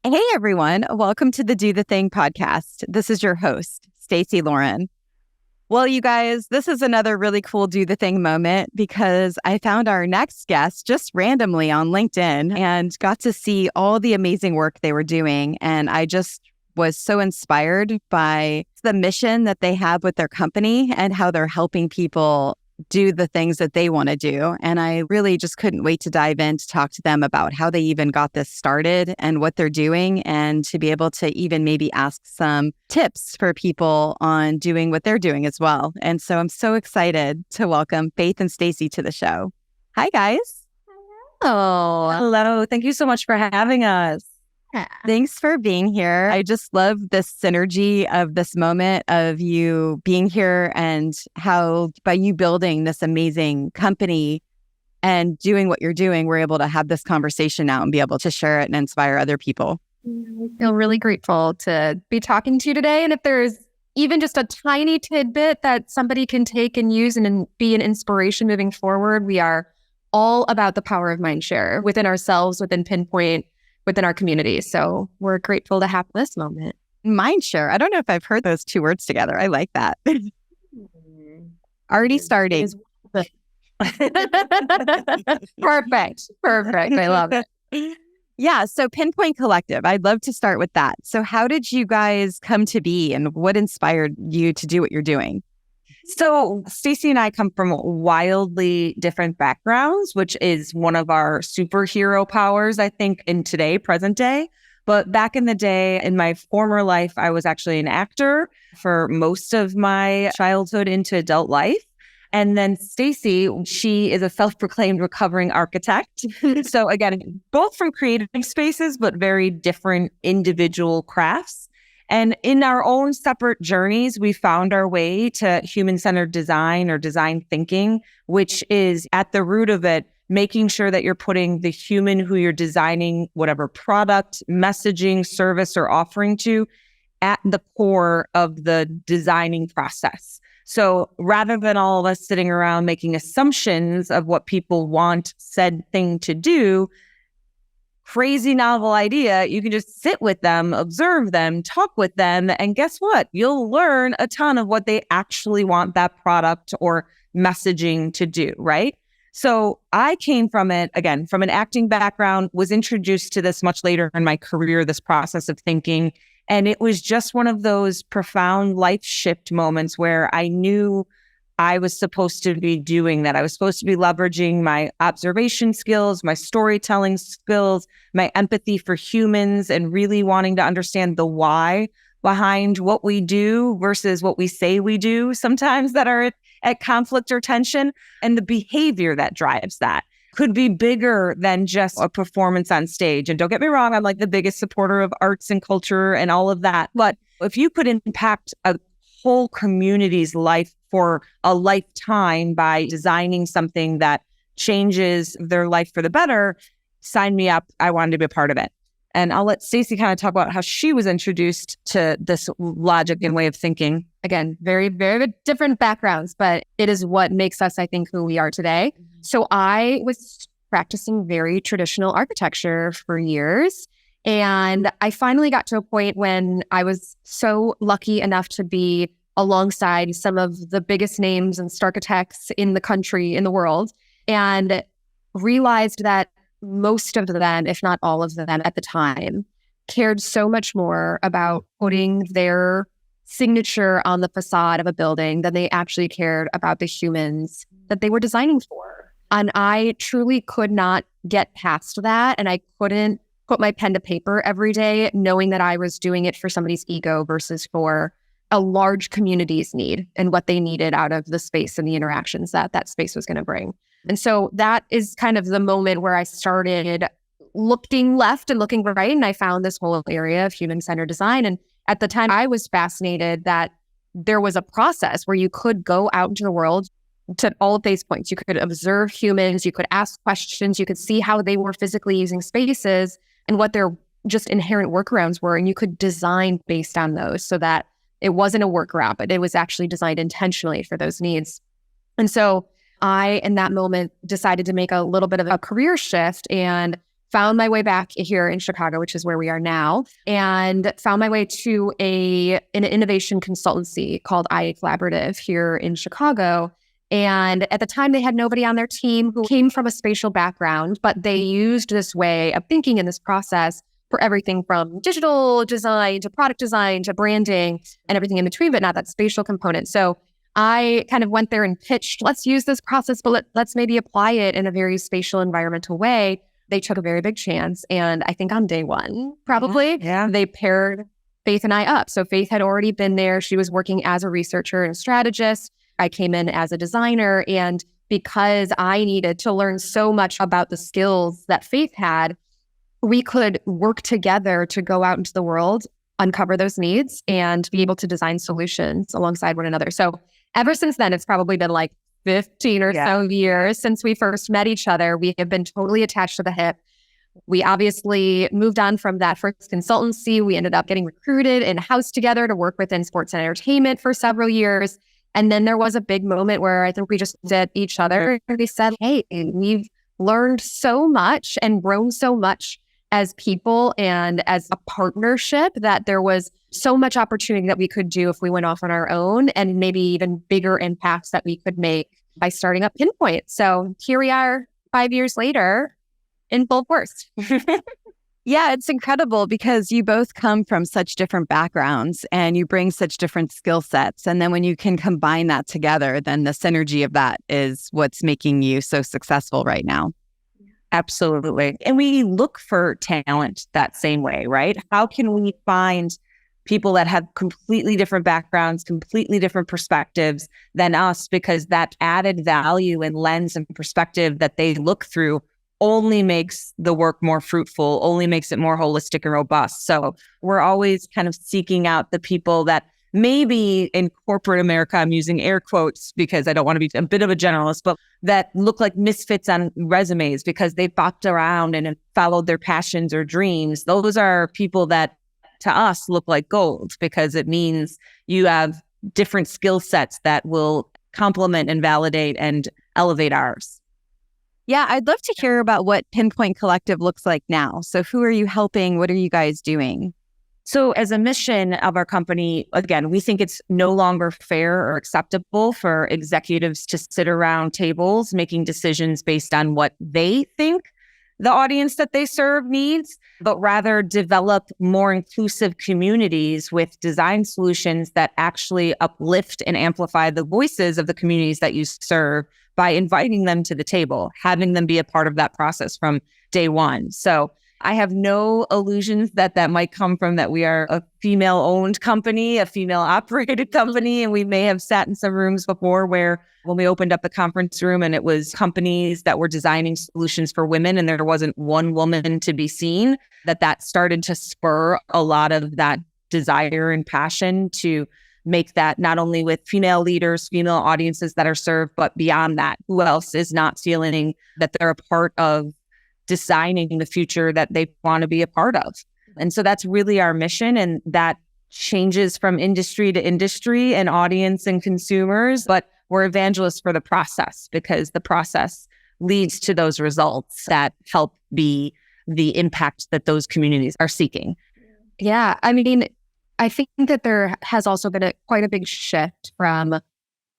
Hey everyone, welcome to the Do the Thing podcast. This is your host, Stacy Lauren. Well, you guys, this is another really cool Do the Thing moment because I found our next guest just randomly on LinkedIn and got to see all the amazing work they were doing. And I just was so inspired by the mission that they have with their company and how they're helping people do the things that they want to do. And I really just couldn't wait to dive in to talk to them about how they even got this started and what they're doing, and to be able to even maybe ask some tips for people on doing what they're doing as well. And so I'm so excited to welcome Faith and Stacy to the show. Hi, guys. Oh, hello. Thank you so much for having us. Thanks for being here. I just love this synergy of this moment of you being here and how by you building this amazing company and doing what you're doing, we're able to have this conversation now and be able to share it and inspire other people. I feel really grateful to be talking to you today. And if there's even just a tiny tidbit that somebody can take and use and be an inspiration moving forward, we are all about the power of Mindshare within ourselves, within Pinpoint, within our community. So we're grateful to have this moment. Mindshare. I don't know if I've heard those two words together. I like that. Already starting. Perfect. I love it. Yeah. So Pinpoint Collective, I'd love to start with that. So how did you guys come to be and what inspired you to do what you're doing? So Stacy and I come from wildly different backgrounds, which is one of our superhero powers, I think, in today, present day. But back in the day, in my former life, I was actually an actor for most of my childhood into adult life. And then Stacy, she is a self-proclaimed recovering architect. So again, both from creative spaces, but very different individual crafts. And in our own separate journeys, we found our way to human-centered design or design thinking, which is at the root of it, making sure that you're putting the human who you're designing whatever product, messaging, service, or offering to at the core of the designing process. So rather than all of us sitting around making assumptions of what people want said thing to do, crazy novel idea, you can just sit with them, observe them, talk with them, and guess what? You'll learn a ton of what they actually want that product or messaging to do, right? So I came from it, again, from an acting background, was introduced to this much later in my career, this process of thinking, and it was just one of those profound life shift moments where I knew I was supposed to be doing that. I was supposed to be leveraging my observation skills, my storytelling skills, my empathy for humans, and really wanting to understand the why behind what we do versus what we say we do sometimes that are at conflict or tension, and the behavior that drives that could be bigger than just a performance on stage. And don't get me wrong, I'm like the biggest supporter of arts and culture and all of that. But if you could impact a whole community's life for a lifetime by designing something that changes their life for the better, sign me up. I wanted to be a part of it. And I'll let Stacy kind of talk about how she was introduced to this logic and way of thinking. Again, very, very different backgrounds, but it is what makes us, I think, who we are today. So I was practicing very traditional architecture for years. And I finally got to a point when I was so lucky enough to be alongside some of the biggest names and architects in the country, in the world, and realized that most of them, if not all of them at the time, cared so much more about putting their signature on the facade of a building than they actually cared about the humans that they were designing for. And I truly could not get past that. And I couldn't put my pen to paper every day knowing that I was doing it for somebody's ego versus for a large community's need and what they needed out of the space and the interactions that that space was going to bring. And so that is kind of the moment where I started looking left and looking right, and I found this whole area of human-centered design. And at the time, I was fascinated that there was a process where you could go out into the world to all of these points. You could observe humans, you could ask questions, you could see how they were physically using spaces and what their just inherent workarounds were, and you could design based on those so that it wasn't a workaround, but it was actually designed intentionally for those needs. And so I, in that moment, decided to make a little bit of a career shift and found my way back here in Chicago, which is where we are now, and found my way to an innovation consultancy called IA Collaborative here in Chicago. And at the time, they had nobody on their team who came from a spatial background, but they used this way of thinking in this process for everything from digital design to product design to branding and everything in between, but not that spatial component. So I kind of went there and pitched, let's use this process, but let's maybe apply it in a very spatial environmental way. They took a very big chance. And I think on day one, probably, they paired Faith and I up. So Faith had already been there. She was working as a researcher and strategist. I came in as a designer. And because I needed to learn so much about the skills that Faith had, we could work together to go out into the world, uncover those needs, and be able to design solutions alongside one another. So ever since then, it's probably been like 15 or so years since we first met each other. We have been totally attached to the hip. We obviously moved on from that first consultancy. We ended up getting recruited in-house together to work within sports and entertainment for several years. And then there was a big moment where I think we just looked at each other and we said, hey, we've learned so much and grown so much as people and as a partnership that there was so much opportunity that we could do if we went off on our own, and maybe even bigger impacts that we could make by starting up Pinpoint. So here we are 5 years later in full force. Yeah, it's incredible because you both come from such different backgrounds and you bring such different skill sets. And then when you can combine that together, then the synergy of that is what's making you so successful right now. Absolutely. And we look for talent that same way, right? How can we find people that have completely different backgrounds, completely different perspectives than us? Because that added value and lens and perspective that they look through only makes the work more fruitful, only makes it more holistic and robust. So we're always kind of seeking out the people that maybe in corporate America, I'm using air quotes because I don't want to be a bit of a generalist, but that look like misfits on resumes because they bopped around and followed their passions or dreams. Those are people that to us look like gold because it means you have different skill sets that will complement and validate and elevate ours. Yeah, I'd love to hear about what Pinpoint Collective looks like now. So who are you helping? What are you guys doing? So as a mission of our company, again, we think it's no longer fair or acceptable for executives to sit around tables making decisions based on what they think the audience that they serve needs, but rather develop more inclusive communities with design solutions that actually uplift and amplify the voices of the communities that you serve by inviting them to the table, having them be a part of that process from day one. So I have no illusions that might come from that we are a female-owned company, a female-operated company, and we may have sat in some rooms before where when we opened up the conference room and it was companies that were designing solutions for women and there wasn't one woman to be seen, that started to spur a lot of that desire and passion to make that not only with female leaders, female audiences that are served, but beyond that, who else is not feeling that they're a part of designing the future that they want to be a part of. And so that's really our mission. And that changes from industry to industry and audience and consumers. But we're evangelists for the process because the process leads to those results that help be the impact that those communities are seeking. Yeah. I mean, I think that there has also been quite a big shift from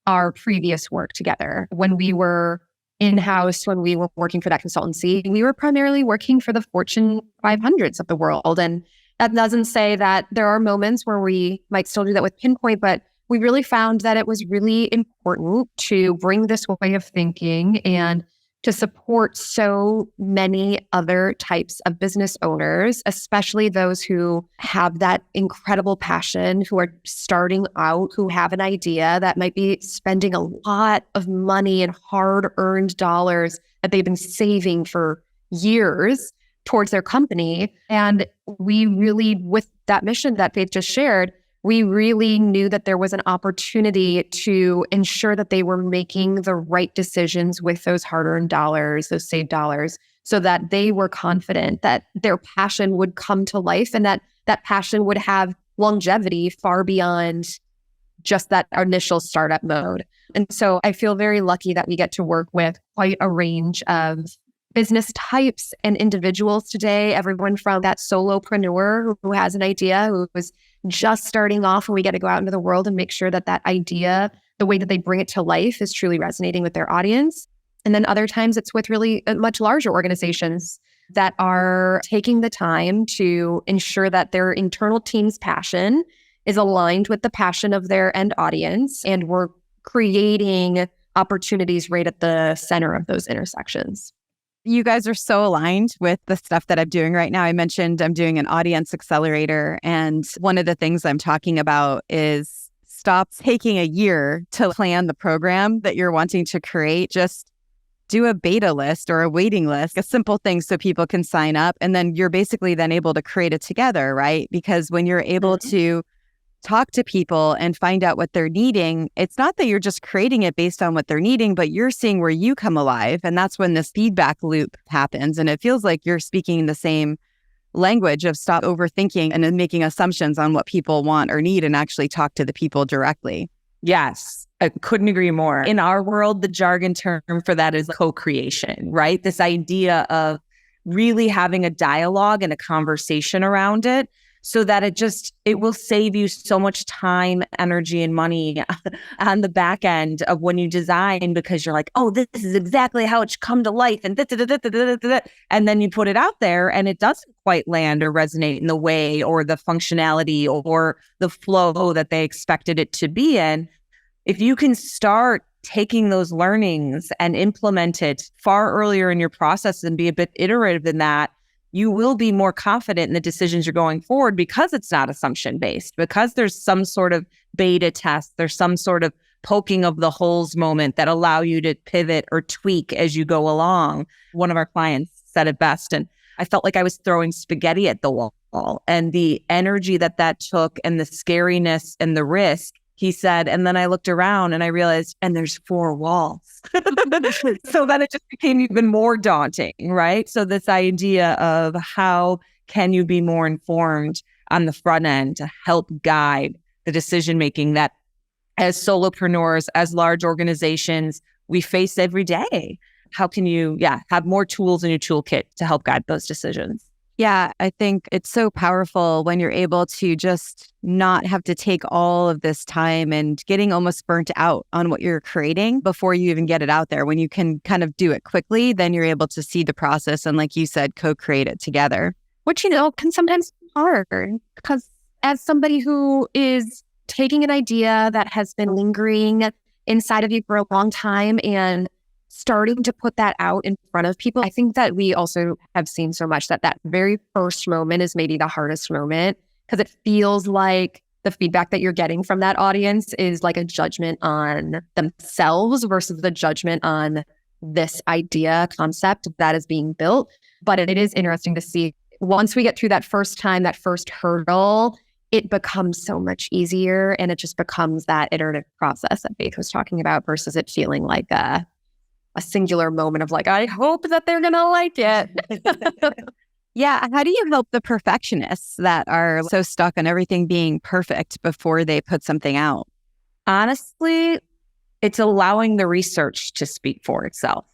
our previous work together. When we were in-house, when we were working for that consultancy, we were primarily working for the Fortune 500s of the world. And that doesn't say that there are moments where we might still do that with Pinpoint, but we really found that it was really important to bring this way of thinking and to support so many other types of business owners, especially those who have that incredible passion, who are starting out, who have an idea that might be spending a lot of money and hard-earned dollars that they've been saving for years towards their company. And we really, with that mission that Faith just shared, we really knew that there was an opportunity to ensure that they were making the right decisions with those hard-earned dollars, those saved dollars, so that they were confident that their passion would come to life and that that passion would have longevity far beyond just that initial startup mode. And so I feel very lucky that we get to work with quite a range of business types and individuals today, everyone from that solopreneur who has an idea, who was just starting off, and we get to go out into the world and make sure that that idea, the way that they bring it to life, is truly resonating with their audience. And then other times it's with really much larger organizations that are taking the time to ensure that their internal team's passion is aligned with the passion of their end audience. And we're creating opportunities right at the center of those intersections. You guys are so aligned with the stuff that I'm doing right now. I mentioned I'm doing an audience accelerator. And one of the things I'm talking about is stop taking a year to plan the program that you're wanting to create. Just do a beta list or a waiting list, a simple thing so people can sign up. And then you're basically then able to create it together, right? Because when you're able to talk to people and find out what they're needing, it's not that you're just creating it based on what they're needing, but you're seeing where you come alive. And that's when this feedback loop happens. And it feels like you're speaking the same language of stop overthinking and then making assumptions on what people want or need and actually talk to the people directly. Yes, I couldn't agree more. In our world, the jargon term for that is co-creation, right? This idea of really having a dialogue and a conversation around it so that it will save you so much time, energy, and money on the back end of when you design, because you're like, oh, this is exactly how it should come to life. And and then you put it out there and it doesn't quite land or resonate in the way or the functionality or the flow that they expected it to be in. If you can start taking those learnings and implement it far earlier in your process and be a bit iterative than that, you will be more confident in the decisions you're going forward, because it's not assumption-based, because there's some sort of beta test, there's some sort of poking of the holes moment that allow you to pivot or tweak as you go along. One of our clients said it best, and I felt like I was throwing spaghetti at the wall, and the energy that took and the scariness and the risk, he said, and then I looked around and I realized, and there's 4 walls. So then it just became even more daunting, right? So this idea of how can you be more informed on the front end to help guide the decision-making that as solopreneurs, as large organizations, we face every day. How can you, have more tools in your toolkit to help guide those decisions? Yeah, I think it's so powerful when you're able to just not have to take all of this time and getting almost burnt out on what you're creating before you even get it out there. When you can kind of do it quickly, then you're able to see the process and, like you said, co-create it together. Which, can sometimes be hard, because as somebody who is taking an idea that has been lingering inside of you for a long time and starting to put that out in front of people, I think that we also have seen so much that very first moment is maybe the hardest moment, because it feels like the feedback that you're getting from that audience is like a judgment on themselves versus the judgment on this idea concept that is being built. But it is interesting to see once we get through that first time, that first hurdle, it becomes so much easier, and it just becomes that iterative process that Faith was talking about versus it feeling like a singular moment of like, I hope that they're going to like it. Yeah. How do you help the perfectionists that are so stuck on everything being perfect before they put something out? Honestly, it's allowing the research to speak for itself.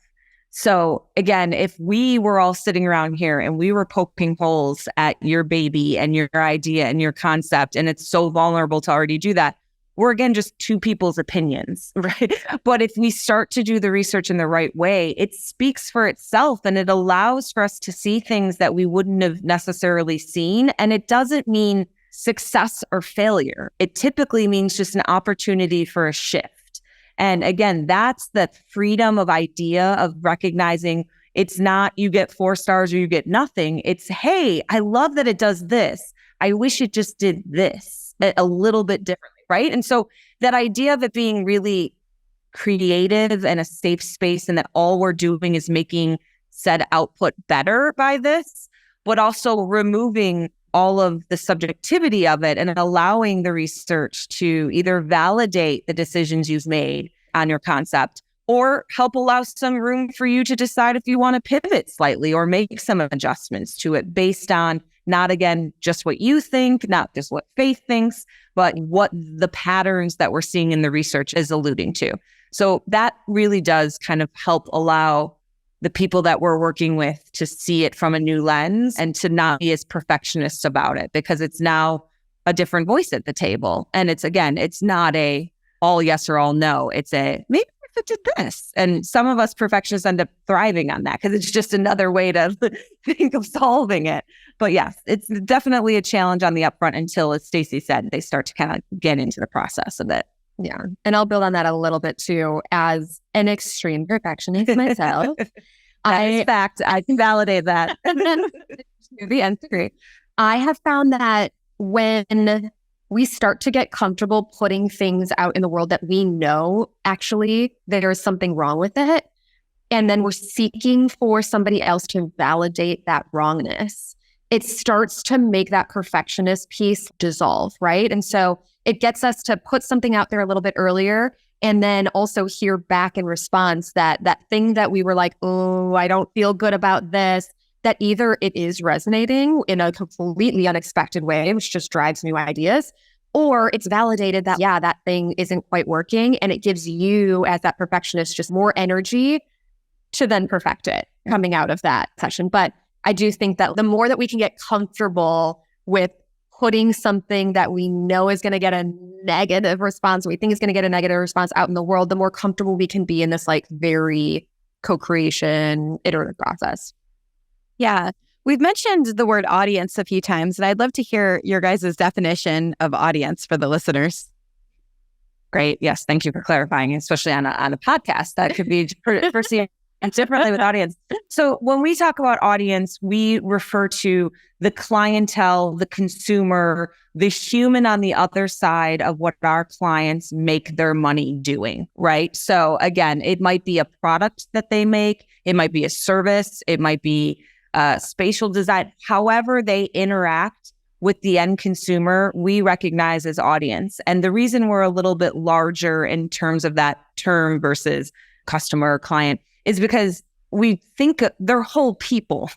So again, if we were all sitting around here and we were poking holes at your baby and your idea and your concept, and it's so vulnerable to already do that, we're again just 2 people's opinions, right? But if we start to do the research in the right way, it speaks for itself, and it allows for us to see things that we wouldn't have necessarily seen. And it doesn't mean success or failure. It typically means just an opportunity for a shift. And again, that's the freedom of idea of recognizing it's not you get 4 stars or you get nothing. It's, hey, I love that it does this. I wish it just did this a little bit differently. Right. And so that idea of it being really creative and a safe space, and that all we're doing is making said output better by this, but also removing all of the subjectivity of it and allowing the research to either validate the decisions you've made on your concept or help allow some room for you to decide if you want to pivot slightly or make some adjustments to it based on not, again, just what you think, not just what Faith thinks, but what the patterns that we're seeing in the research is alluding to. So that really does kind of help allow the people that we're working with to see it from a new lens and to not be as perfectionists about it, because it's now a different voice at the table. And it's not a all yes or all no. It's a maybe if it did this. And some of us perfectionists end up thriving on that because it's just another way to think of solving it. But yes, it's definitely a challenge on the upfront until, as Stacy said, they start to kind of get into the process of it. Yeah. And I'll build on that a little bit too. As an extreme perfectionist myself, in fact, I can validate that. To the nth degree. I have found that when we start to get comfortable putting things out in the world that we know actually there is something wrong with it, and then we're seeking for somebody else to validate that wrongness, it starts to make that perfectionist piece dissolve, right? And so it gets us to put something out there a little bit earlier, and then also hear back in response that thing that we were like, oh, I don't feel good about this, that either it is resonating in a completely unexpected way, which just drives new ideas, or it's validated that, yeah, that thing isn't quite working. And it gives you, as that perfectionist, just more energy to then perfect it coming out of that session. But I do think that the more that we can get comfortable with putting something that we know is going to get a negative response, we think is going to get a negative response out in the world, the more comfortable we can be in this like very co-creation, iterative process. Yeah. We've mentioned the word audience a few times, and I'd love to hear your guys' definition of audience for the listeners. Great. Yes. Thank you for clarifying, especially on a podcast that could be perceived differently with audience. So when we talk about audience, we refer to the clientele, the consumer, the human on the other side of what our clients make their money doing, right? So again, it might be a product that they make. It might be a service. It might be spatial design. However they interact with the end consumer, we recognize as audience. And the reason we're a little bit larger in terms of that term versus customer or client is because we think they're whole people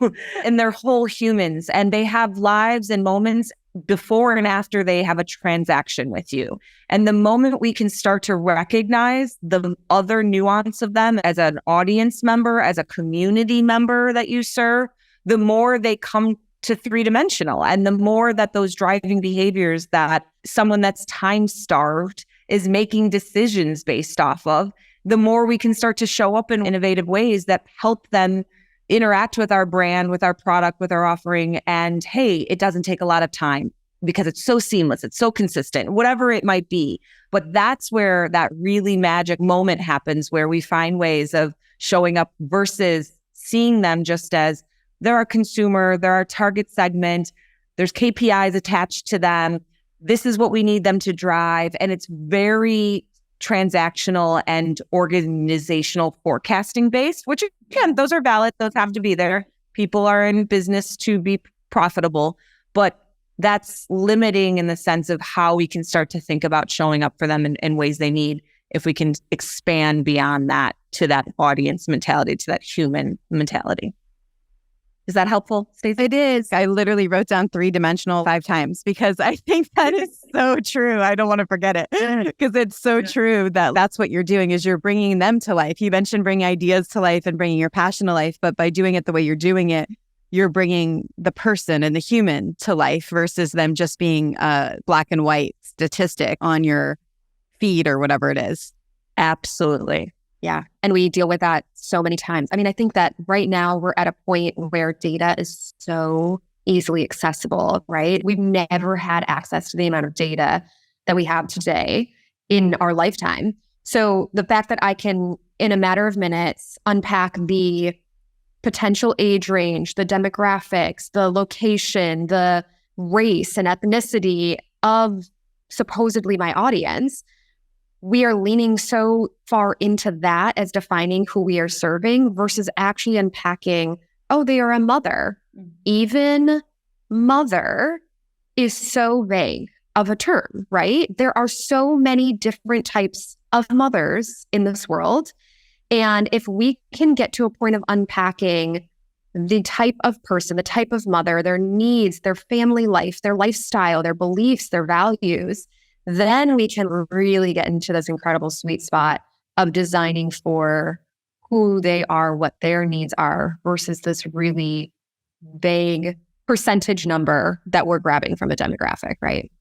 and they're whole humans, and they have lives and moments before and after they have a transaction with you. And the moment we can start to recognize the other nuance of them as an audience member, as a community member that you serve, the more they come to three-dimensional, and the more that those driving behaviors that someone that's time-starved is making decisions based off of, the more we can start to show up in innovative ways that help them interact with our brand, with our product, with our offering. And hey, it doesn't take a lot of time because it's so seamless, it's so consistent, whatever it might be. But that's where that really magic moment happens, where we find ways of showing up versus seeing them just as they're a consumer, they're our target segment, there's KPIs attached to them. This is what we need them to drive. And it's very transactional and organizational forecasting based, which again, those are valid. Those have to be there. People are in business to be profitable, but that's limiting in the sense of how we can start to think about showing up for them in ways they need. If we can expand beyond that to that audience mentality, to that human mentality. Is that helpful, Stacey? It is. I literally wrote down 3-dimensional 5 times because I think that is so true. I don't want to forget it because it's so true that that's what you're doing is you're bringing them to life. You mentioned bringing ideas to life and bringing your passion to life, but by doing it the way you're doing it, you're bringing the person and the human to life versus them just being a black and white statistic on your feed or whatever it is. Absolutely. Yeah. And we deal with that so many times. I mean, I think that right now we're at a point where data is so easily accessible, right? We've never had access to the amount of data that we have today in our lifetime. So the fact that I can, in a matter of minutes, unpack the potential age range, the demographics, the location, the race and ethnicity of supposedly my audience, we are leaning so far into that as defining who we are serving versus actually unpacking, oh, they are a mother. Even mother is so vague of a term, right? There are so many different types of mothers in this world. And if we can get to a point of unpacking the type of person, the type of mother, their needs, their family life, their lifestyle, their beliefs, their values, then we can really get into this incredible sweet spot of designing for who they are, what their needs are, versus this really vague percentage number that we're grabbing from a demographic, right?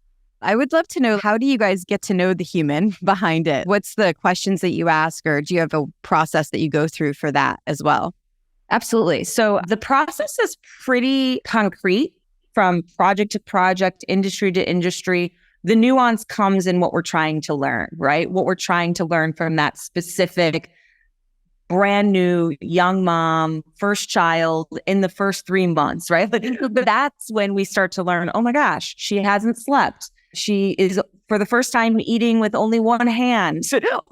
I would love to know, how do you guys get to know the human behind it? What's the questions that you ask, or do you have a process that you go through for that as well? Absolutely. So the process is pretty concrete from project to project, industry to industry. The nuance comes in what we're trying to learn, right? What we're trying to learn from that specific brand new young mom, first child in the first 3 months, right? But that's when we start to learn, oh my gosh, she hasn't slept. She is for the first time eating with only one hand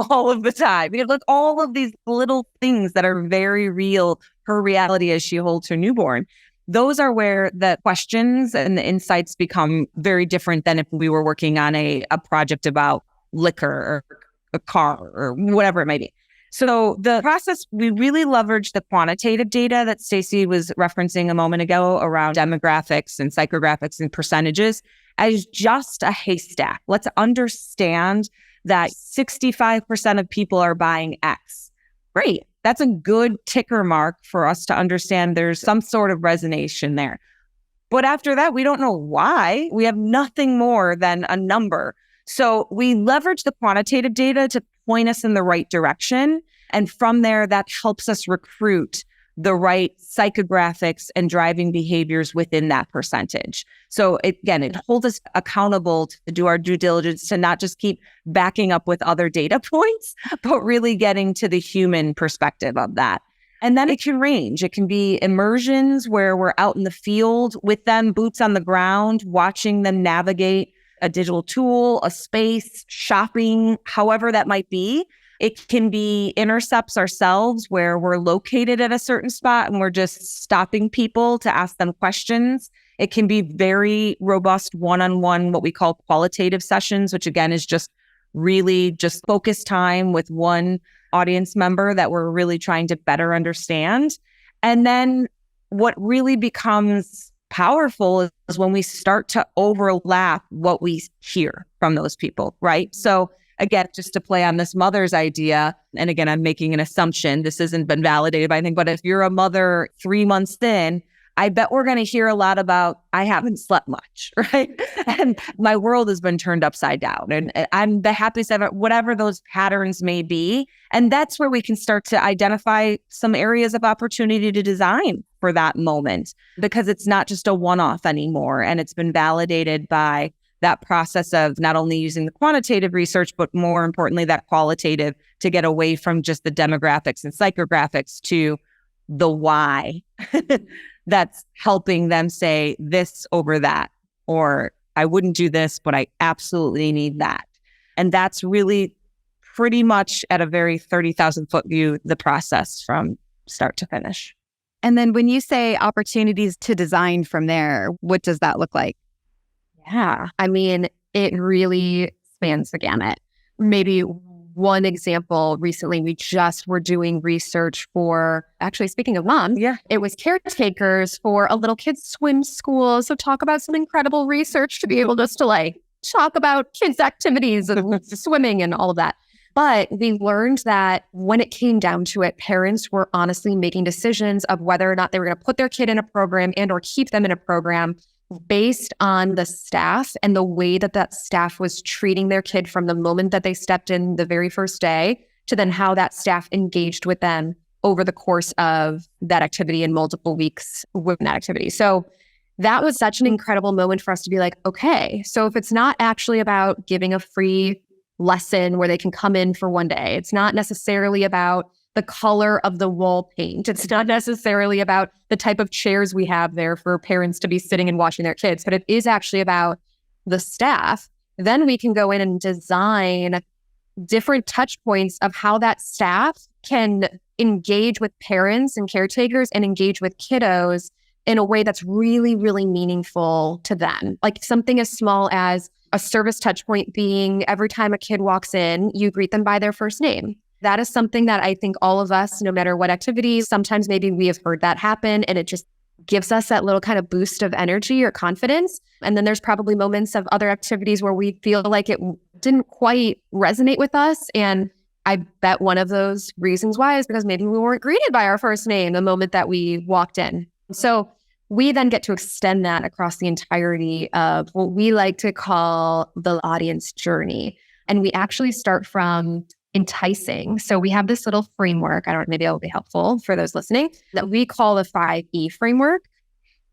all of the time. Look, all of these little things that are very real, her reality as she holds her newborn. Those are where the questions and the insights become very different than if we were working on a project about liquor or a car or whatever it might be. So the process, we really leverage the quantitative data that Stacy was referencing a moment ago around demographics and psychographics and percentages as just a haystack. Let's understand that 65% of people are buying X. Great. That's a good ticker mark for us to understand there's some sort of resonance there. But after that, we don't know why. We have nothing more than a number. So we leverage the quantitative data to point us in the right direction. And from there, that helps us recruit the right psychographics and driving behaviors within that percentage. So it holds us accountable to do our due diligence, to not just keep backing up with other data points, but really getting to the human perspective of that. And then it can range. It can be immersions where we're out in the field with them, boots on the ground, watching them navigate a digital tool, a space, shopping, however that might be. It can be intercepts ourselves where we're located at a certain spot and we're just stopping people to ask them questions. It can be very robust one-on-one, what we call qualitative sessions, which again is just really just focus time with one audience member that we're really trying to better understand. And then what really becomes powerful is when we start to overlap what we hear from those people, right? So again, just to play on this mother's idea, and again, I'm making an assumption, this hasn't been validated by anything, but if you're a mother 3 months in, I bet we're going to hear a lot about, I haven't slept much, right? And my world has been turned upside down and I'm the happiest ever, whatever those patterns may be. And that's where we can start to identify some areas of opportunity to design for that moment, because it's not just a one-off anymore. And it's been validated by that process of not only using the quantitative research, but more importantly, that qualitative, to get away from just the demographics and psychographics to the why that's helping them say this over that, or I wouldn't do this, but I absolutely need that. And that's really pretty much at a very 30,000 foot view, the process from start to finish. And then when you say opportunities to design from there, what does that look like? Yeah, I mean, it really spans the gamut. Maybe one example, recently we just were doing research for, actually speaking of moms, it was caretakers for a little kid's swim school. So talk about some incredible research to be able just to like talk about kids' activities and swimming and all of that. But we learned that when it came down to it, parents were honestly making decisions of whether or not they were going to put their kid in a program and or keep them in a program based on the staff and the way that that staff was treating their kid from the moment that they stepped in the very first day to then how that staff engaged with them over the course of that activity and multiple weeks with that activity. So that was such an incredible moment for us to be like, okay, so if it's not actually about giving a free lesson where they can come in for one day, it's not necessarily about the color of the wall paint. It's not necessarily about the type of chairs we have there for parents to be sitting and watching their kids, but it is actually about the staff. Then we can go in and design different touch points of how that staff can engage with parents and caretakers and engage with kiddos in a way that's really, really meaningful to them. Like something as small as a service touch point being every time a kid walks in, you greet them by their first name. That is something that I think all of us, no matter what activities, sometimes maybe we have heard that happen and it just gives us that little kind of boost of energy or confidence. And then there's probably moments of other activities where we feel like it didn't quite resonate with us. And I bet one of those reasons why is because maybe we weren't greeted by our first name the moment that we walked in. So we then get to extend that across the entirety of what we like to call the audience journey. And we actually start from enticing. So we have this little framework, I don't know, maybe it'll be helpful for those listening, that we call the 5E framework.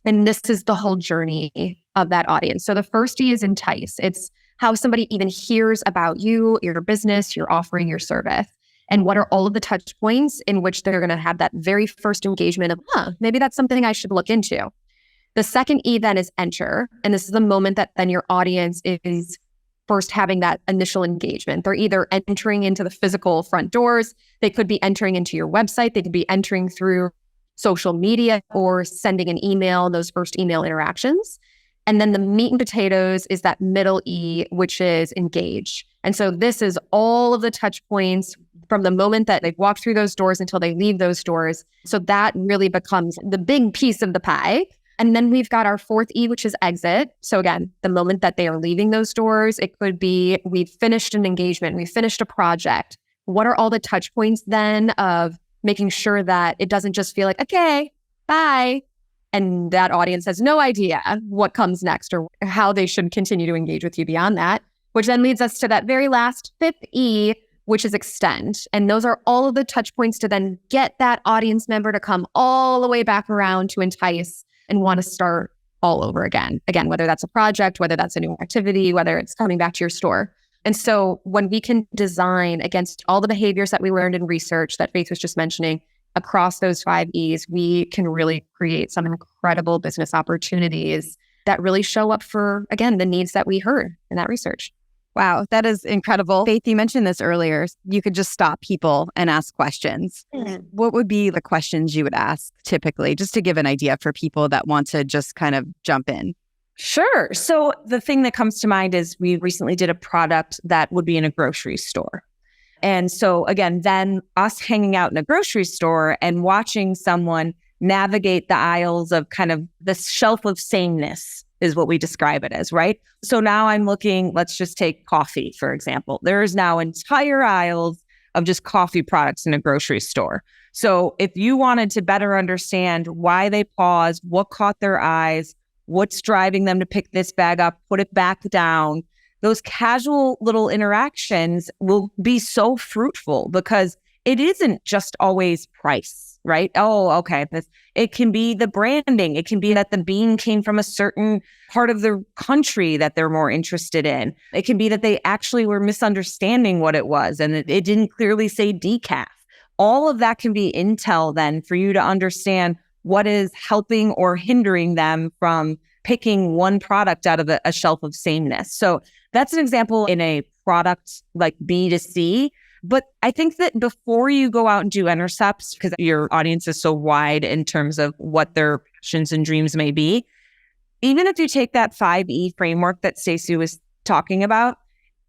And this is the whole journey of that audience. So the first E is entice. It's how somebody even hears about you, your business, your offering, your service. And what are all of the touch points in which they're going to have that very first engagement of, maybe that's something I should look into. The second E then is enter. And this is the moment that then your audience is first having that initial engagement. They're either entering into the physical front doors. They could be entering into your website. They could be entering through social media or sending an email, those first email interactions. And then the meat and potatoes is that middle E, which is engage. And so this is all of the touch points from the moment that they've walked through those doors until they leave those doors. So that really becomes the big piece of the pie. And then we've got our fourth E, which is exit. So again, the moment that they are leaving those doors, it could be we've finished an engagement, we've finished a project. What are all the touch points then of making sure that it doesn't just feel like, okay, bye. And that audience has no idea what comes next or how they should continue to engage with you beyond that, which then leads us to that very last fifth E, which is extend. And those are all of the touch points to then get that audience member to come all the way back around to entice and want to start all over again. Again, whether that's a project, whether that's a new activity, whether it's coming back to your store. And so when we can design against all the behaviors that we learned in research that Faith was just mentioning, across those 5 E's, we can really create some incredible business opportunities that really show up for, again, the needs that we heard in that research. Wow, that is incredible. Faith, you mentioned this earlier. You could just stop people and ask questions. What would be the questions you would ask typically, just to give an idea for people that want to just kind of jump in? Sure. So the thing that comes to mind is we recently did a product that would be in a grocery store. And so again, then us hanging out in a grocery store and watching someone navigate the aisles of kind of the shelf of sameness is what we describe it as, right? So now I'm looking, let's just take coffee, for example. There's now entire aisles of just coffee products in a grocery store. So if you wanted to better understand why they paused, what caught their eyes, what's driving them to pick this bag up, put it back down, those casual little interactions will be so fruitful because it isn't just always price, right? Oh, okay. It can be the branding. It can be that the bean came from a certain part of the country that they're more interested in. It can be that they actually were misunderstanding what it was and it didn't clearly say decaf. All of that can be intel then for you to understand what is helping or hindering them from picking one product out of a shelf of sameness. So that's an example in a product like B2C. But I think that before you go out and do intercepts, because your audience is so wide in terms of what their passions and dreams may be, even if you take that 5E framework that Stacy was talking about,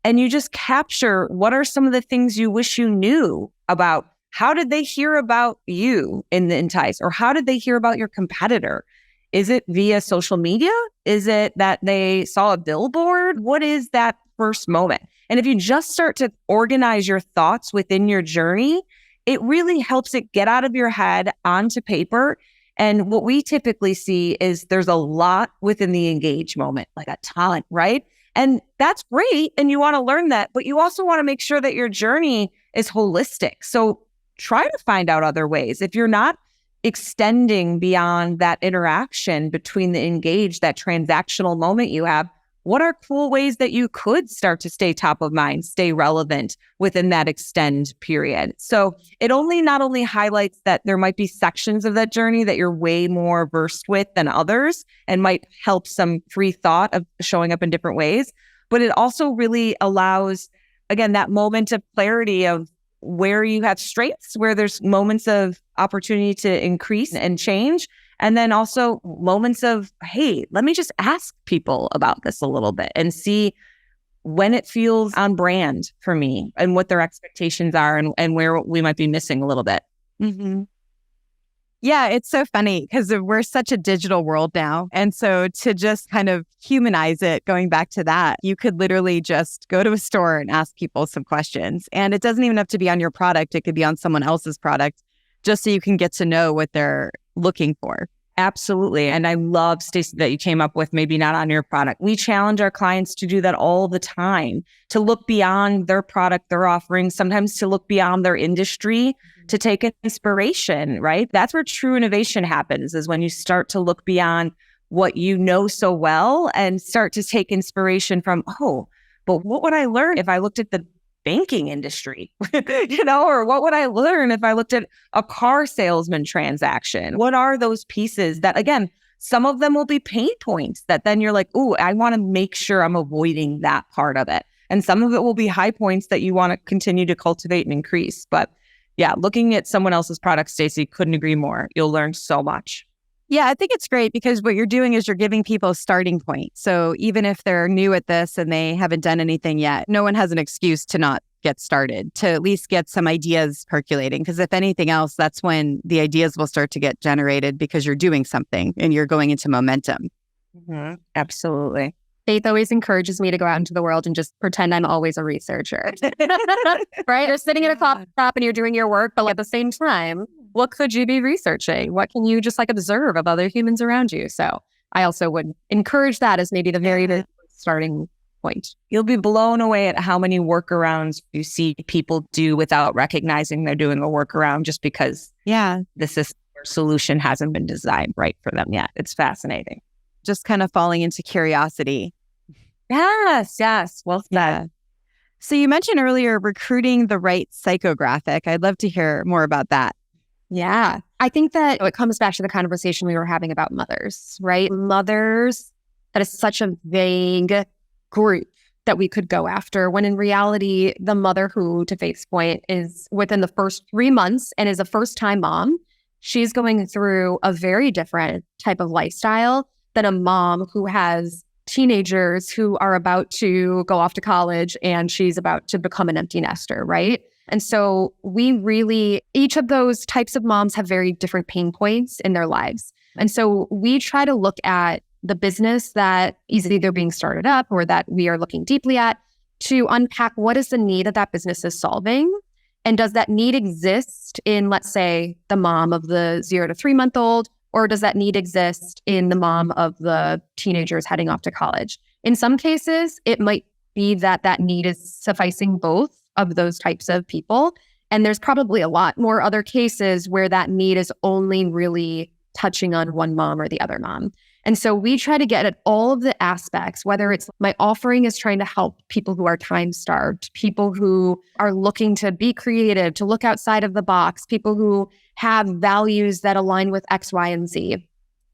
and you just capture what are some of the things you wish you knew about how did they hear about you in the entice, or how did they hear about your competitor? Is it via social media? Is it that they saw a billboard? What is that first moment? And if you just start to organize your thoughts within your journey, it really helps it get out of your head onto paper. And what we typically see is there's a lot within the engage moment, like a ton, right? And that's great. And you want to learn that, but you also want to make sure that your journey is holistic. So try to find out other ways. If you're not extending beyond that interaction between the engage, that transactional moment you have, what are cool ways that you could start to stay top of mind, stay relevant within that extend period? So it not only highlights that there might be sections of that journey that you're way more versed with than others and might help some free thought of showing up in different ways, but it also really allows, again, that moment of clarity of where you have strengths, where there's moments of opportunity to increase and change. And then also moments of, hey, let me just ask people about this a little bit and see when it feels on brand for me and what their expectations are and where we might be missing a little bit. Mm-hmm. Yeah, it's so funny because we're such a digital world now. And so to just kind of humanize it, going back to that, you could literally just go to a store and ask people some questions. And it doesn't even have to be on your product. It could be on someone else's product, just so you can get to know what they're looking for. Absolutely. And I love, Stacey, that you came up with maybe not on your product. We challenge our clients to do that all the time, to look beyond their product, their offering, sometimes to look beyond their industry, to take inspiration, right? That's where true innovation happens, is when you start to look beyond what you know so well and start to take inspiration from, oh, but what would I learn if I looked at the banking industry, or what would I learn if I looked at a car salesman transaction? What are those pieces that, again, some of them will be pain points that then you're like, ooh, I want to make sure I'm avoiding that part of it. And some of it will be high points that you want to continue to cultivate and increase. But yeah, looking at someone else's product, Stacey, couldn't agree more. You'll learn so much. Yeah, I think it's great because what you're doing is you're giving people a starting point. So even if they're new at this and they haven't done anything yet, no one has an excuse to not get started, to at least get some ideas percolating. Because if anything else, that's when the ideas will start to get generated because you're doing something and you're going into momentum. Mm-hmm. Absolutely. Faith always encourages me to go out into the world and just pretend I'm always a researcher. Right? You're sitting in a coffee shop and you're doing your work, but at the same time, what could you be researching? What can you just observe of other humans around you? So I also would encourage that as maybe the very starting point. You'll be blown away at how many workarounds you see people do without recognizing they're doing a workaround just because the system or solution hasn't been designed right for them yet. It's fascinating. Just kind of falling into curiosity. Yes. Well said. Yeah. So you mentioned earlier recruiting the right psychographic. I'd love to hear more about that. Yeah. I think that it comes back to the conversation we were having about mothers, right? Mothers, that is such a vague group that we could go after, when in reality, the mother who, to Faith's point, is within the first 3 months and is a first-time mom, she's going through a very different type of lifestyle than a mom who has teenagers who are about to go off to college and she's about to become an empty nester, right? And so each of those types of moms have very different pain points in their lives. And so we try to look at the business that is either being started up or that we are looking deeply at to unpack what is the need that business is solving. And does that need exist in, let's say, the mom of the 0 to 3 month old, or does that need exist in the mom of the teenagers heading off to college? In some cases, it might be that need is sufficing both of those types of people. And there's probably a lot more other cases where that need is only really touching on one mom or the other mom. And so we try to get at all of the aspects, whether it's my offering is trying to help people who are time-starved, people who are looking to be creative, to look outside of the box, people who have values that align with X, Y, and Z,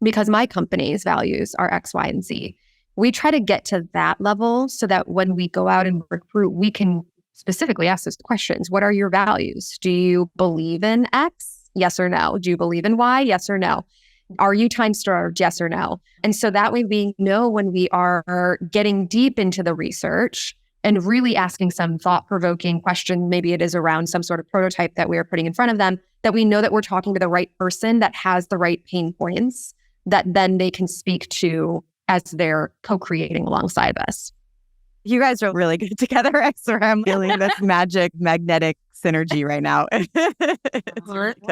because my company's values are X, Y, and Z. We try to get to that level so that when we go out and recruit, we can specifically ask those questions. What are your values? Do you believe in X? Yes or no? Do you believe in Y? Yes or no? Are you time-starved? Yes or no? And so that way we know when we are getting deep into the research and really asking some thought-provoking question, maybe it is around some sort of prototype that we are putting in front of them, that we know that we're talking to the right person that has the right pain points that then they can speak to as they're co-creating alongside us. You guys are really good together, Extra. I'm feeling this magic magnetic synergy right now.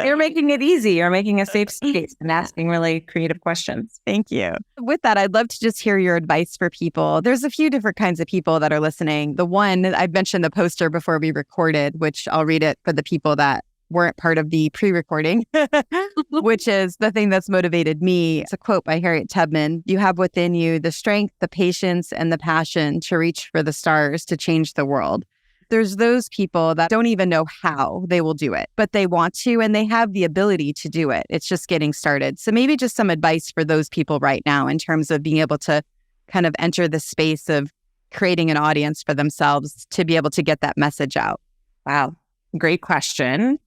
You're making it easy. You're making a safe space and asking really creative questions. Thank you. With that, I'd love to just hear your advice for people. There's a few different kinds of people that are listening. The one, I mentioned the poster before we recorded, which I'll read it for the people that weren't part of the pre-recording, which is the thing that's motivated me. It's a quote by Harriet Tubman. You have within you the strength, the patience, and the passion to reach for the stars to change the world. There's those people that don't even know how they will do it, but they want to, and they have the ability to do it. It's just getting started. So maybe just some advice for those people right now in terms of being able to kind of enter the space of creating an audience for themselves to be able to get that message out. Wow. Great question.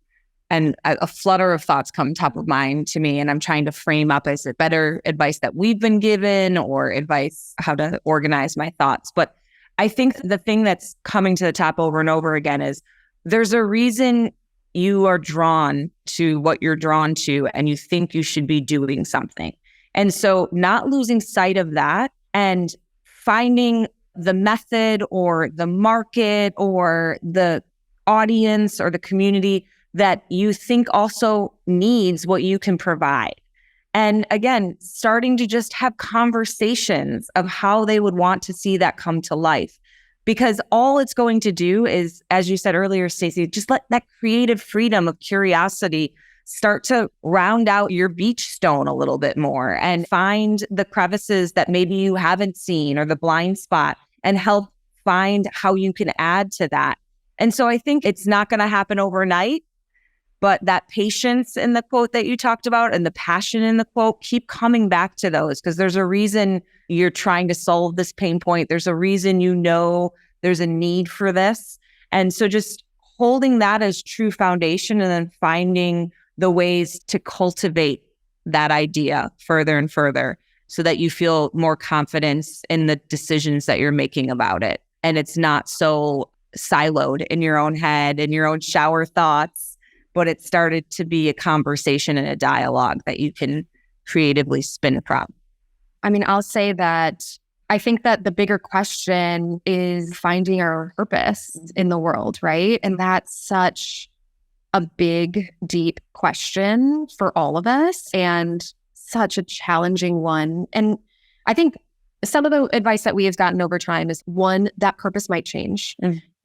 And a flutter of thoughts come top of mind to me. And I'm trying to frame up, is it better advice that we've been given or advice how to organize my thoughts? But I think the thing that's coming to the top over and over again is there's a reason you are drawn to what you're drawn to and you think you should be doing something. And so not losing sight of that and finding the method or the market or the audience or the community that you think also needs what you can provide. And again, starting to just have conversations of how they would want to see that come to life. Because all it's going to do is, as you said earlier, Stacy, just let that creative freedom of curiosity start to round out your beach stone a little bit more and find the crevices that maybe you haven't seen or the blind spot and help find how you can add to that. And so I think it's not going to happen overnight, but that patience in the quote that you talked about and the passion in the quote, keep coming back to those because there's a reason you're trying to solve this pain point. There's a reason there's a need for this. And so just holding that as true foundation and then finding the ways to cultivate that idea further and further so that you feel more confidence in the decisions that you're making about it. And it's not so siloed in your own head and your own shower thoughts, but it started to be a conversation and a dialogue that you can creatively spin from. I mean, I'll say that I think that the bigger question is finding our purpose in the world, right? And that's such a big, deep question for all of us and such a challenging one. And I think some of the advice that we have gotten over time is one, that purpose might change.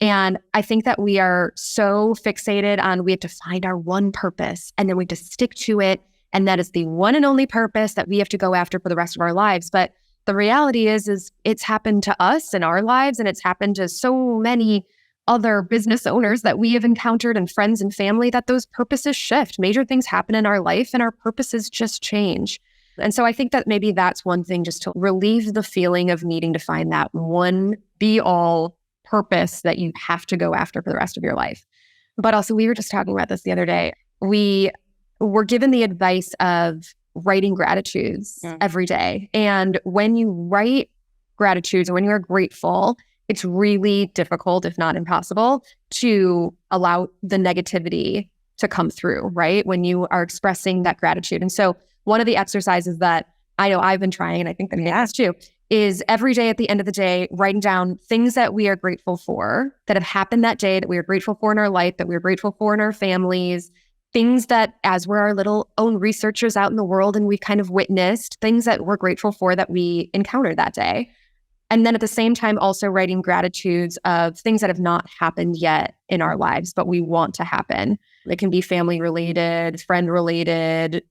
And I think that we are so fixated on we have to find our one purpose and then we have to stick to it. And that is the one and only purpose that we have to go after for the rest of our lives. But the reality is it's happened to us in our lives and it's happened to so many other business owners that we have encountered and friends and family that those purposes shift. Major things happen in our life and our purposes just change. And so I think that maybe that's one thing just to relieve the feeling of needing to find that one be-all purpose that you have to go after for the rest of your life. But also, we were just talking about this the other day. We were given the advice of writing gratitudes every day. And when you write gratitudes or when you are grateful, it's really difficult, if not impossible, to allow the negativity to come through, right? When you are expressing that gratitude. And so one of the exercises that I know I've been trying, and I think that Nate has too, is every day at the end of the day, writing down things that we are grateful for that have happened that day, that we are grateful for in our life, that we're grateful for in our families, things that as we're our little own researchers out in the world and we've kind of witnessed, things that we're grateful for that we encountered that day. And then at the same time, also writing gratitudes of things that have not happened yet in our lives, but we want to happen. It can be family related, friend related,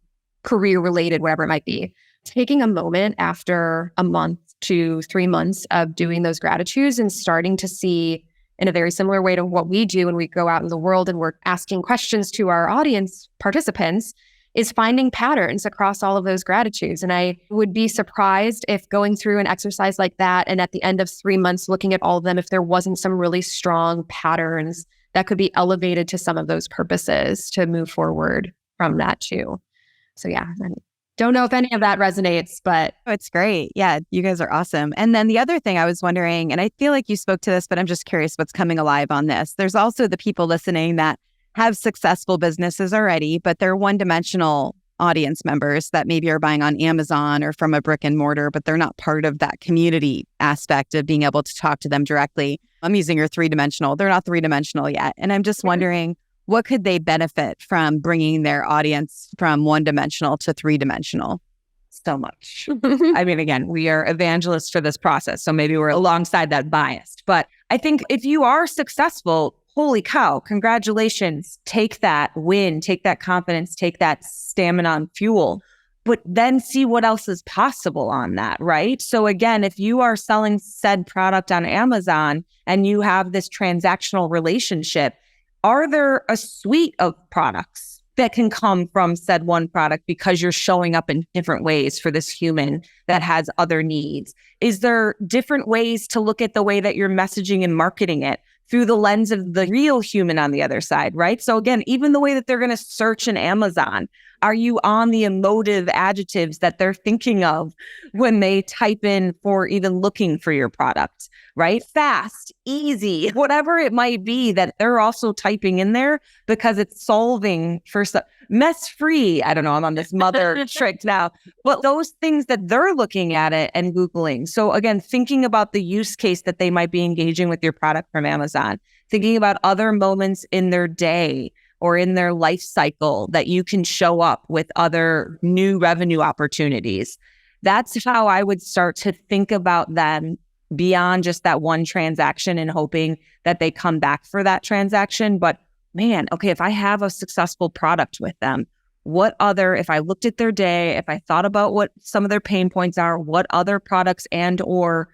career related, whatever it might be. Taking a moment after a month to 3 months of doing those gratitudes and starting to see in a very similar way to what we do when we go out in the world and we're asking questions to our audience participants is finding patterns across all of those gratitudes. And I would be surprised if going through an exercise like that and at the end of 3 months looking at all of them, if there wasn't some really strong patterns that could be elevated to some of those purposes to move forward from that too. So yeah, I don't know if any of that resonates, but it's great. Yeah, you guys are awesome. And then the other thing I was wondering, and I feel like you spoke to this, but I'm just curious what's coming alive on this. There's also the people listening that have successful businesses already, but they're one-dimensional audience members that maybe are buying on Amazon or from a brick and mortar, but they're not part of that community aspect of being able to talk to them directly. I'm using your three-dimensional. They're not three-dimensional yet. And I'm just wondering, what could they benefit from bringing their audience from one-dimensional to three-dimensional? So much. I mean, again, we are evangelists for this process, so maybe we're alongside that biased. But I think if you are successful, holy cow, congratulations. Take that win, take that confidence, take that stamina and fuel, but then see what else is possible on that, right? So again, if you are selling said product on Amazon and you have this transactional relationship, are there a suite of products that can come from said one product because you're showing up in different ways for this human that has other needs? Is there different ways to look at the way that you're messaging and marketing it through the lens of the real human on the other side, right? So again, even the way that they're going to search in Amazon, Are you on the emotive adjectives that they're thinking of when they type in for even looking for your product, right? Fast, easy, whatever it might be that they're also typing in there because it's solving for mess-free. I don't know, I'm on this mother trick now, but those things that they're looking at it and Googling. So again, thinking about the use case that they might be engaging with your product from Amazon, thinking about other moments in their day or in their life cycle that you can show up with other new revenue opportunities. That's how I would start to think about them beyond just that one transaction and hoping that they come back for that transaction. But man, okay, if I have a successful product with them, what other, if I looked at their day, if I thought about what some of their pain points are, what other products and or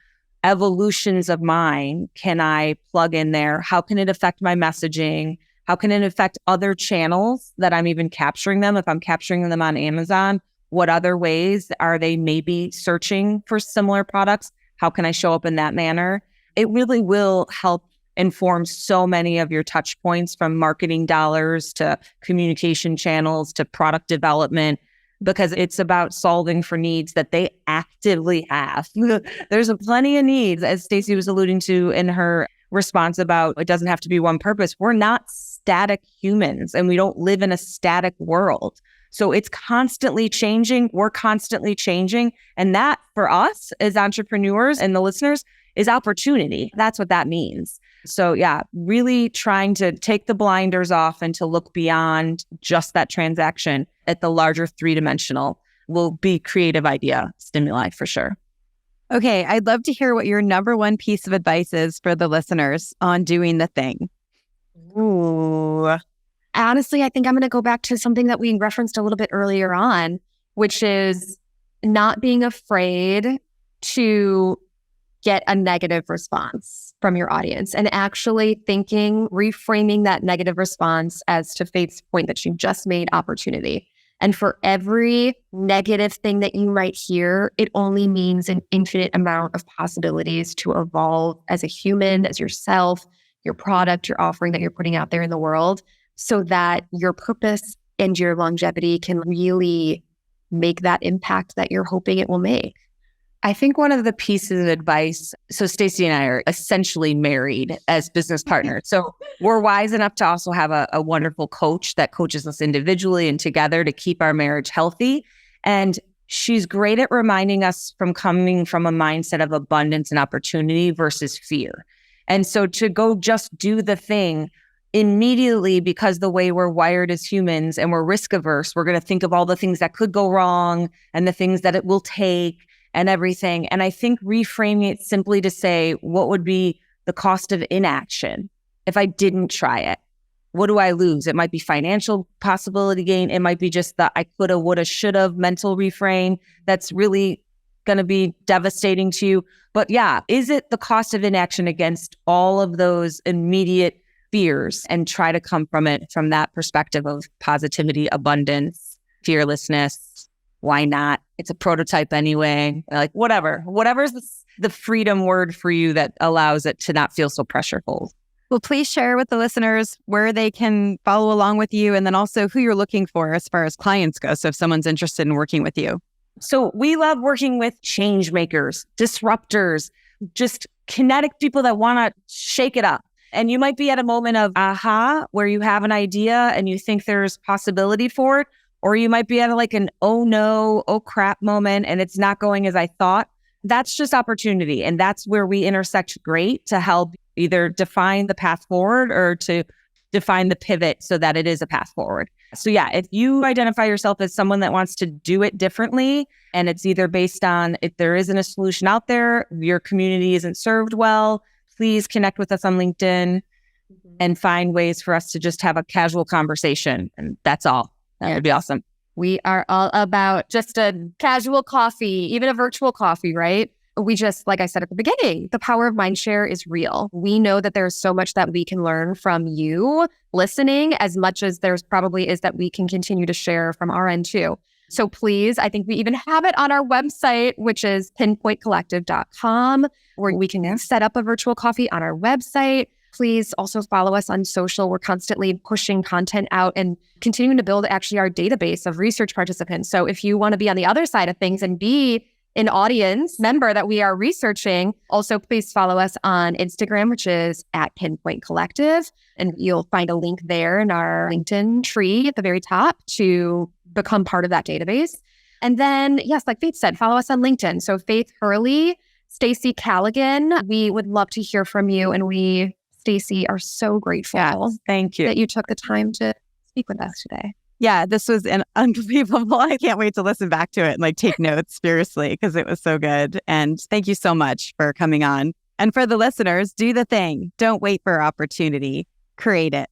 evolutions of mine can I plug in there? How can it affect my messaging? How can it affect other channels that I'm even capturing them? If I'm capturing them on Amazon, what other ways are they maybe searching for similar products? How can I show up in that manner? It really will help inform so many of your touch points, from marketing dollars to communication channels to product development, because it's about solving for needs that they actively have. There's plenty of needs, as Stacy was alluding to in her response about it doesn't have to be one purpose. We're not static humans and we don't live in a static world. So it's constantly changing. We're constantly changing. And that for us as entrepreneurs and the listeners is opportunity. That's what that means. So yeah, really trying to take the blinders off and to look beyond just that transaction at the larger three-dimensional will be creative idea stimuli for sure. Okay, I'd love to hear what your number one piece of advice is for the listeners on doing the thing. Ooh. Honestly, I think I'm going to go back to something that we referenced a little bit earlier on, which is not being afraid to get a negative response from your audience and actually reframing that negative response as, to Faith's point that she just made, opportunity. And for every negative thing that you might hear, it only means an infinite amount of possibilities to evolve as a human, as yourself, your product, your offering that you're putting out there in the world, so that your purpose and your longevity can really make that impact that you're hoping it will make. I think one of the pieces of advice, so Stacy and I are essentially married as business partners. So we're wise enough to also have a wonderful coach that coaches us individually and together to keep our marriage healthy. And she's great at reminding us from coming from a mindset of abundance and opportunity versus fear. And so to go just do the thing immediately, because the way we're wired as humans and we're risk averse, we're going to think of all the things that could go wrong and the things that it will take and everything. And I think reframing it simply to say, what would be the cost of inaction if I didn't try it? What do I lose? It might be financial possibility gain. It might be just the I coulda, woulda, shoulda mental refrain that's really going to be devastating to you. But yeah, is it the cost of inaction against all of those immediate fears, and try to come from it from that perspective of positivity, abundance, fearlessness? Why not? It's a prototype anyway. Like whatever's the freedom word for you that allows it to not feel so pressureful. Well, please share with the listeners where they can follow along with you, and then also who you're looking for as far as clients go. So if someone's interested in working with you. So we love working with change makers, disruptors, just kinetic people that want to shake it up. And you might be at a moment of aha, where you have an idea and you think there's possibility for it. Or you might be at an oh no, oh crap moment and it's not going as I thought. That's just opportunity. And that's where we intersect great to help either define the path forward or to define the pivot so that it is a path forward. So yeah, if you identify yourself as someone that wants to do it differently, and it's either based on if there isn't a solution out there, your community isn't served well, please connect with us on LinkedIn and find ways for us to just have a casual conversation. And that's all. That would be awesome. We are all about just a casual coffee, even a virtual coffee, right? We just, like I said at the beginning, the power of Mindshare is real. We know that there's so much that we can learn from you listening, as much as there's probably is that we can continue to share from our end too. So please, I think we even have it on our website, which is pinpointcollective.com, where we can set up a virtual coffee on our website. Please also follow us on social. We're constantly pushing content out and continuing to build actually our database of research participants. So if you want to be on the other side of things and be an audience member that we are researching, also please follow us on Instagram, which is at Pinpoint Collective. And you'll find a link there in our LinkedIn tree at the very top to become part of that database. And then, yes, like Faith said, follow us on LinkedIn. So Faith Hurley, Stacy Callaghan, we would love to hear from you. And we, Stacy, are so grateful thank you that you took the time to speak with us today. Yeah, this was an unbelievable. I can't wait to listen back to it and like take notes seriously because it was so good. And thank you so much for coming on. And for the listeners, do the thing. Don't wait for opportunity. Create it.